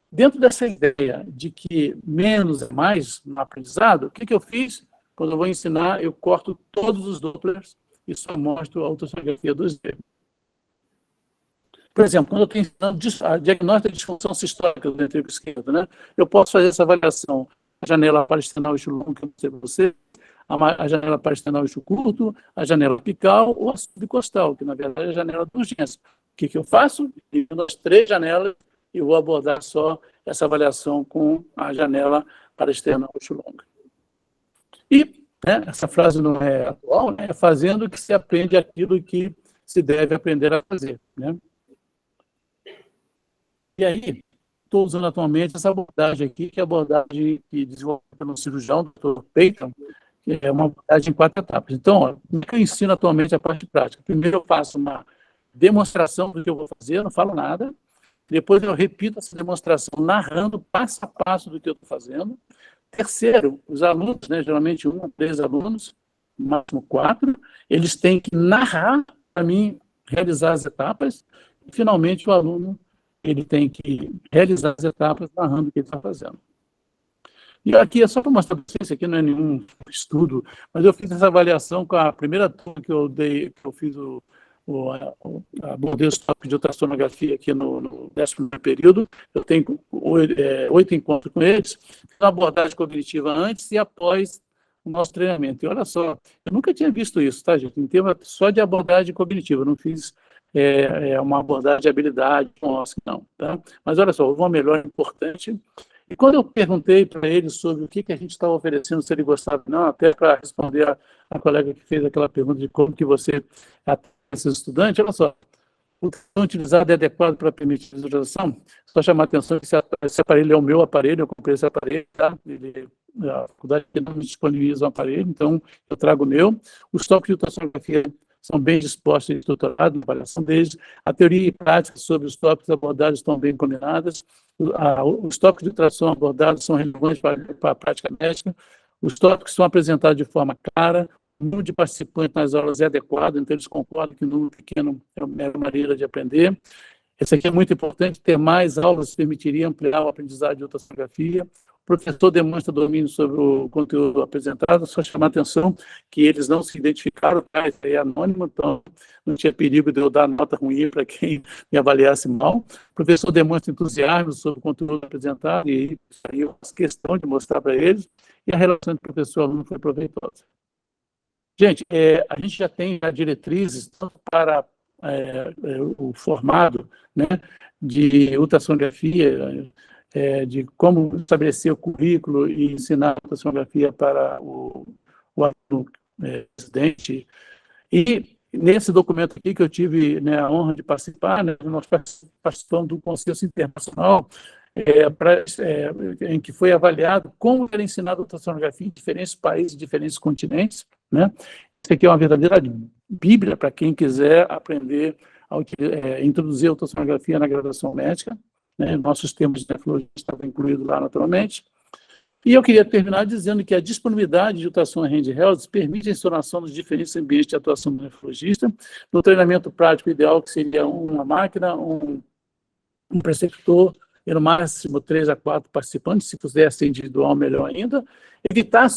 Dentro dessa ideia de que menos é mais no aprendizado, o que eu fiz? Quando eu vou ensinar, eu corto todos os Dopplers e só mostro a ultrassonografia 2D. Por exemplo, quando eu estou ensinando a diagnóstico de disfunção sistólica do ventrículo esquerdo, né, eu posso fazer essa avaliação, a janela parasternal eixo longo, que eu mostrei para você, a janela parasternal eixo curto, a janela apical ou a subcostal, que na verdade é a janela de urgência. O que eu faço? Divido as três janelas e vou abordar só essa avaliação com a janela parasternal eixo longo. E, né, essa frase não é atual, né, é fazendo que se aprende aquilo que se deve aprender a fazer, né? E aí, estou usando atualmente essa abordagem aqui, que é a abordagem que desenvolveu pelo cirurgião, Dr. Peyton, que é uma abordagem em 4 etapas. Então, ó, o que eu ensino atualmente é a parte prática. Primeiro eu faço uma demonstração do que eu vou fazer, eu não falo nada. Depois eu repito essa demonstração narrando passo a passo do que eu estou fazendo. Terceiro, os alunos, né, geralmente 1 ou 3 alunos, no máximo 4, eles têm que narrar para mim realizar as etapas. E, finalmente, o aluno ele tem que realizar as etapas narrando o que ele está fazendo. E aqui é só para mostrar para vocês, isso aqui não é nenhum estudo, mas eu fiz essa avaliação com a primeira turma que eu fiz abordei os tópicos de ultrassonografia aqui no 11º período. Eu tenho 8 encontros com eles, uma abordagem cognitiva antes e após o nosso treinamento. E olha só, eu nunca tinha visto isso, tá, gente? Em termos só de abordagem cognitiva, eu não fiz uma abordagem de habilidade, não, tá? Mas olha só, houve uma melhora importante. E quando eu perguntei para ele sobre o que a gente estava oferecendo, se ele gostava ou não, até para responder a colega que fez aquela pergunta de como que você atende esses estudantes, olha só, o que é utilizado é adequado para permitir a visualização? Só chamar a atenção que esse aparelho é o meu aparelho, eu comprei esse aparelho, tá? A faculdade não me disponibiliza um aparelho, então eu trago o meu. Os tópicos de ultrassonografia são bem dispostos e estruturados na avaliação deles. A teoria e prática sobre os tópicos abordados estão bem combinadas. Os tópicos de ultrassom abordados são relevantes para a prática médica. Os tópicos são apresentados de forma clara. O número de participantes nas aulas é adequado, então eles concordam que o número pequeno é a melhor maneira de aprender. Esse aqui é muito importante, ter mais aulas permitiria ampliar o aprendizado de ultrassonografia. O professor demonstra domínio sobre o conteúdo apresentado, só chamar a atenção que eles não se identificaram, tá? Isso aí é anônimo, então não tinha perigo de eu dar nota ruim para quem me avaliasse mal. O professor demonstra entusiasmo sobre o conteúdo apresentado, e isso aí eu faço questão de mostrar para eles, e a relação entre professor e aluno foi proveitosa. Gente, a gente já tem diretrizes tanto para o formado, né, de ultrassonografia, de como estabelecer o currículo e ensinar a ultrassonografia para o aluno residente. E nesse documento aqui que eu tive, né, a honra de participar, né, nós participamos do Consenso Internacional, em que foi avaliado como era ensinado a ultrassonografia em diferentes países, diferentes continentes, né? Isso aqui é uma verdadeira bíblia para quem quiser aprender a introduzir a ultrassonografia na graduação médica, né? Nossos termos de nefrologia estavam incluídos lá naturalmente. E eu queria terminar dizendo que a disponibilidade de ultrassom handheld permite a instalação dos diferentes ambientes de atuação do nefrologista, no treinamento prático ideal, que seria uma máquina, um preceptor, e no máximo 3 a 4 participantes, se puder ser individual, melhor ainda. Evitar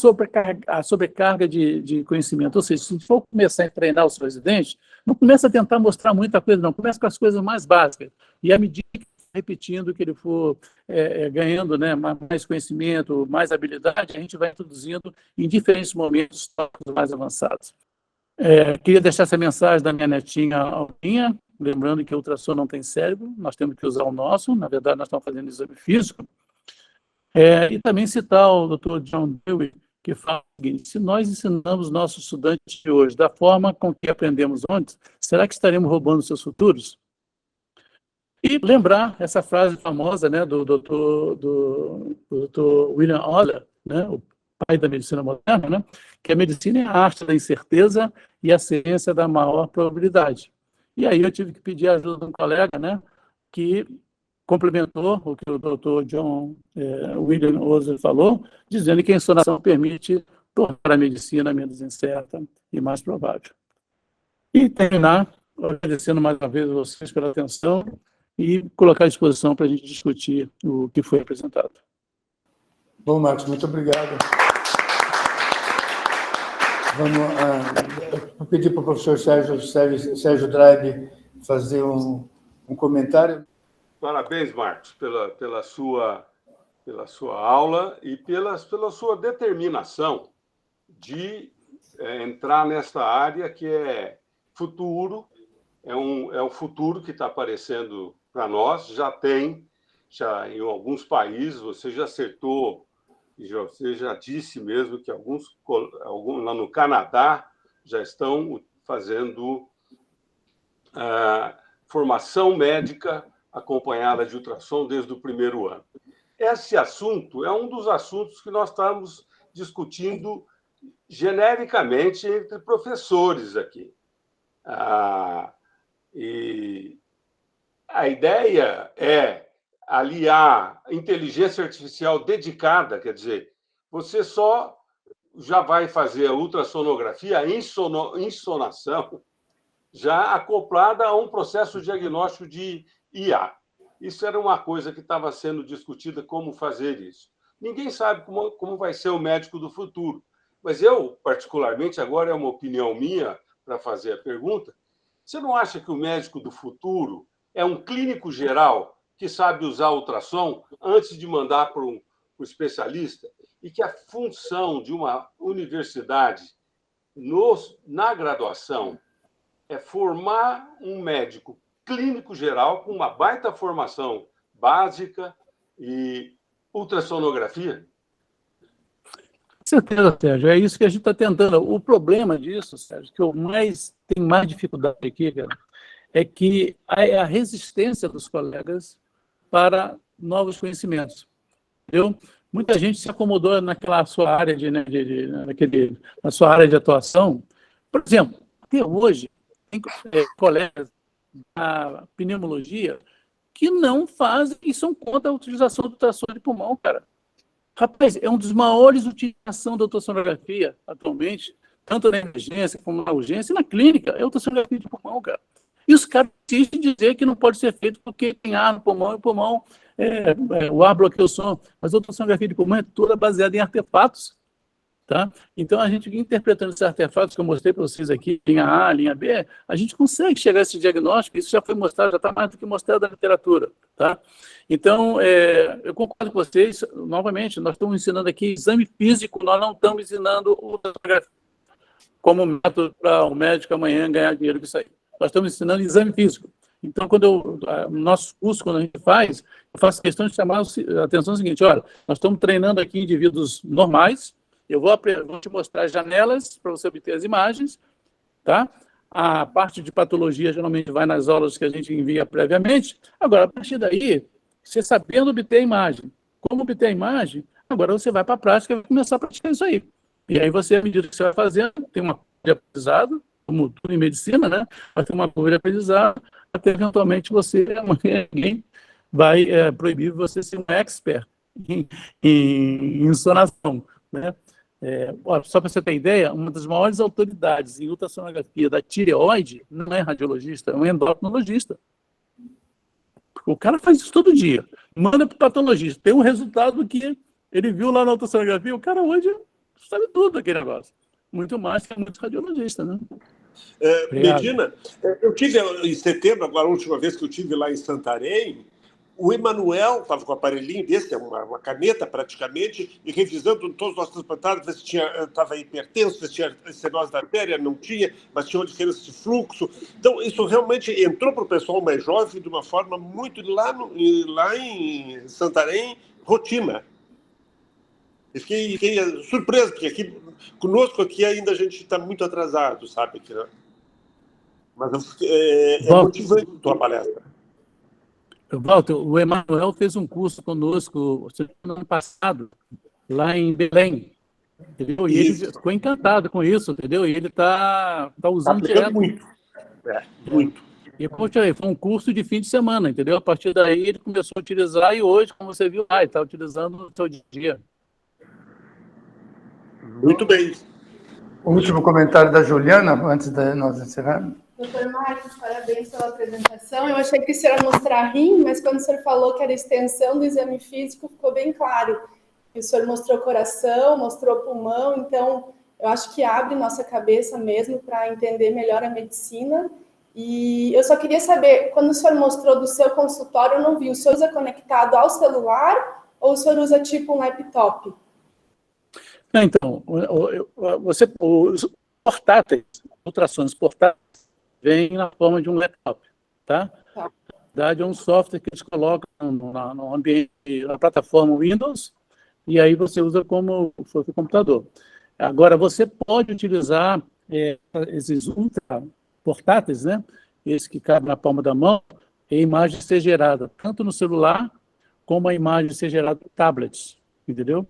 a sobrecarga de conhecimento, ou seja, se for começar a treinar os residentes, não começa a tentar mostrar muita coisa, não, começa com as coisas mais básicas, e à medida que repetindo que ele for ganhando, né, mais conhecimento, mais habilidade, a gente vai introduzindo em diferentes momentos tópicos mais avançados. Queria deixar essa mensagem da minha netinha Aurinha, lembrando que o ultrassom não tem cérebro, nós temos que usar o nosso, na verdade nós estamos fazendo exame físico, e também citar o Dr. John Dewey, que fala o seguinte: se nós ensinamos nossos estudantes de hoje da forma com que aprendemos antes, será que estaremos roubando seus futuros? E lembrar essa frase famosa, né, do Dr. William Euler, né, o pai da medicina moderna, né, que a medicina é a arte da incerteza e a ciência da maior probabilidade. E aí eu tive que pedir a ajuda de um colega, né, que complementou o que o Dr. John William Euler falou, dizendo que a ensonação permite tornar a medicina menos incerta e mais provável. E terminar agradecendo mais uma vez a vocês pela atenção e colocar à disposição para a gente discutir o que foi apresentado. Bom, Marcos, muito obrigado. Vou pedir para o professor Sérgio Draghi fazer um comentário. Parabéns, Marcos, pela sua aula e pela sua determinação de entrar nesta área que é futuro, é um futuro que está aparecendo para nós, já em alguns países, você já acertou, você já disse mesmo que alguns lá no Canadá já estão fazendo formação médica acompanhada de ultrassom desde o primeiro ano. Esse assunto é um dos assuntos que nós estamos discutindo genericamente entre professores aqui. E a ideia é aliar inteligência artificial dedicada, quer dizer, você só já vai fazer a ultrassonografia, a insonação, já acoplada a um processo diagnóstico de IA. Isso era uma coisa que estava sendo discutida, como fazer isso. Ninguém sabe como vai ser o médico do futuro, mas eu, particularmente, agora é uma opinião minha para fazer a pergunta, você não acha que o médico do futuro é um clínico geral que sabe usar ultrassom antes de mandar para um especialista? E que a função de uma universidade na graduação é formar um médico clínico geral com uma baita formação básica e ultrassonografia? Com certeza, Sérgio, é isso que a gente está tentando. O problema disso, Sérgio, que eu tenho mais dificuldade aqui, cara, é que a resistência dos colegas para novos conhecimentos. Muita gente se acomodou naquela sua área na sua área de atuação. Por exemplo, até hoje, tem colegas da pneumologia que não fazem e são contra a utilização do ultrassom de pulmão, cara. Rapaz, é um dos maiores utilização da ultrassonografia atualmente, tanto na emergência como na urgência, e na clínica, é a ultrassonografia de pulmão, cara. E os caras insistem em dizer que não pode ser feito porque tem ar no pulmão, e o pulmão, o ar bloqueia o som. Mas a ultrassonografia de pulmão é toda baseada em artefatos. Tá? Então, a gente interpretando esses artefatos que eu mostrei para vocês aqui, linha A, linha B, a gente consegue chegar a esse diagnóstico, isso já foi mostrado, já está mais do que mostrado na literatura. Tá? Então, eu concordo com vocês, novamente, nós estamos ensinando aqui exame físico, nós não estamos ensinando ultrassonografia como método para o médico amanhã ganhar dinheiro com isso aí. Nós estamos ensinando exame físico. Então, no nosso curso, quando a gente faz, eu faço questão de chamar a atenção seguinte: olha, nós estamos treinando aqui indivíduos normais, eu vou te mostrar janelas para você obter as imagens, tá? A parte de patologia geralmente vai nas aulas que a gente envia previamente. Agora, a partir daí, você sabendo obter a imagem, como obter a imagem, agora você vai para a prática e vai começar a praticar isso aí. E aí você, à medida que você vai fazendo, tem uma curva de aprendizado, como tudo em medicina, né? Vai ter uma curva de aprendizado, até eventualmente ninguém vai proibir você ser um expert em insonação, né? Olha, só para você ter ideia, uma das maiores autoridades em ultrassonografia da tireoide não é radiologista, é um endocrinologista. O cara faz isso todo dia, manda para o patologista, tem um resultado que ele viu lá na ultrassonografia, o cara hoje sabe tudo daquele negócio. Muito mais que muitos radiologistas, né? Medina, eu tive em setembro, agora a última vez que eu tive lá em Santarém, o Emanuel estava com um aparelhinho desse, uma caneta praticamente, e revisando todos os nossos transplantados, ver se estava hipertenso, se tinha estenose da artéria, não tinha, mas tinha uma diferença de fluxo. Então, isso realmente entrou para o pessoal mais jovem de uma forma muito, lá em Santarém, rotina. Eu fiquei surpreso, porque conosco aqui ainda a gente está muito atrasado, sabe? Mas é motivante a tua palestra. Walter, o Emanuel fez um curso conosco no ano passado, lá em Belém. Entendeu? E ele ficou encantado com isso, entendeu? E ele está usando direto. Muito. Muito. E, poxa, foi um curso de fim de semana, entendeu? A partir daí ele começou a utilizar e hoje, como você viu, ele está utilizando no seu dia. Muito bem. O último comentário da Juliana, antes de nós encerrarmos. Doutor Marcos, parabéns pela apresentação. Eu achei que o senhor ia mostrar rim, mas quando o senhor falou que era extensão do exame físico, ficou bem claro. O senhor mostrou coração, mostrou pulmão, então eu acho que abre nossa cabeça mesmo para entender melhor a medicina. E eu só queria saber, quando o senhor mostrou do seu consultório, eu não vi, o senhor usa conectado ao celular ou o senhor usa tipo um laptop? Então, os portáteis, ultrassons portáteis, vem na forma de um laptop, tá? Na verdade, é um software que eles colocam no ambiente, na plataforma Windows, e aí você usa como fosse o computador. Agora, você pode utilizar esses ultra portáteis, né? Esse que cabe na palma da mão, e a imagem ser gerada tanto no celular, como a imagem ser gerada em tablets, entendeu?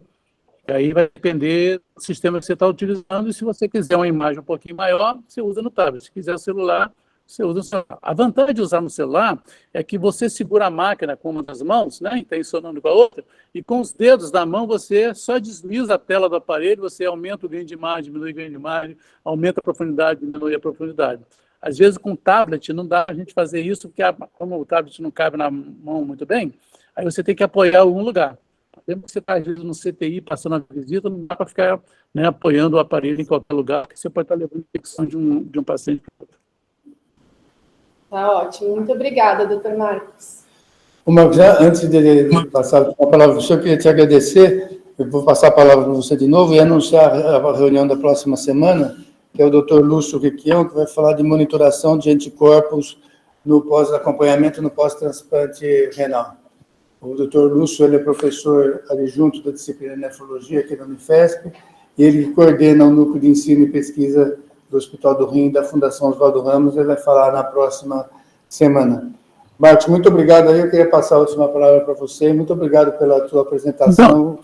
E aí vai depender do sistema que você está utilizando, e se você quiser uma imagem um pouquinho maior, você usa no tablet. Se quiser celular, você usa no celular. A vantagem de usar no celular é que você segura a máquina com uma das mãos, né, intencionando com a outra, e com os dedos da mão você só desliza a tela do aparelho, você aumenta o ganho de imagem, diminui o ganho de imagem, aumenta a profundidade, diminui a profundidade. Às vezes com tablet não dá a gente fazer isso, porque como o tablet não cabe na mão muito bem, aí você tem que apoiar em algum lugar. Mesmo que você está, às vezes, no CTI, passando a visita, não dá para ficar, né, apoiando o aparelho em qualquer lugar, porque você pode estar levando infecção de um paciente para outro. Tá ótimo. Muito obrigada, doutor Marcos. Marcos, antes de passar a palavra para o senhor, eu queria te agradecer. Eu vou passar a palavra para você de novo e anunciar a reunião da próxima semana, que é o doutor Lúcio Requião, que vai falar de monitoração de anticorpos no pós-acompanhamento, no pós-transplante renal. O doutor Lúcio, ele é professor adjunto da disciplina de nefrologia aqui da Unifesp, e ele coordena o núcleo de ensino e pesquisa do Hospital do Rim, da Fundação Oswaldo Ramos, ele vai falar na próxima semana. Marcos, muito obrigado. Eu queria passar a última palavra para você. Muito obrigado pela tua apresentação,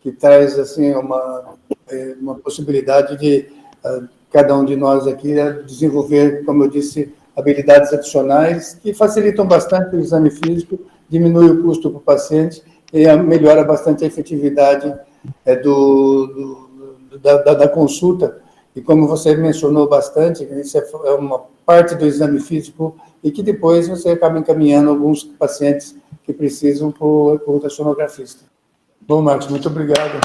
que traz assim, uma possibilidade de cada um de nós aqui desenvolver, como eu disse, habilidades adicionais que facilitam bastante o exame físico, diminui o custo para o paciente e melhora bastante a efetividade da consulta. E como você mencionou bastante, isso é uma parte do exame físico e que depois você acaba encaminhando alguns pacientes que precisam para o ultrassonografista. Bom, Marcos, muito obrigado.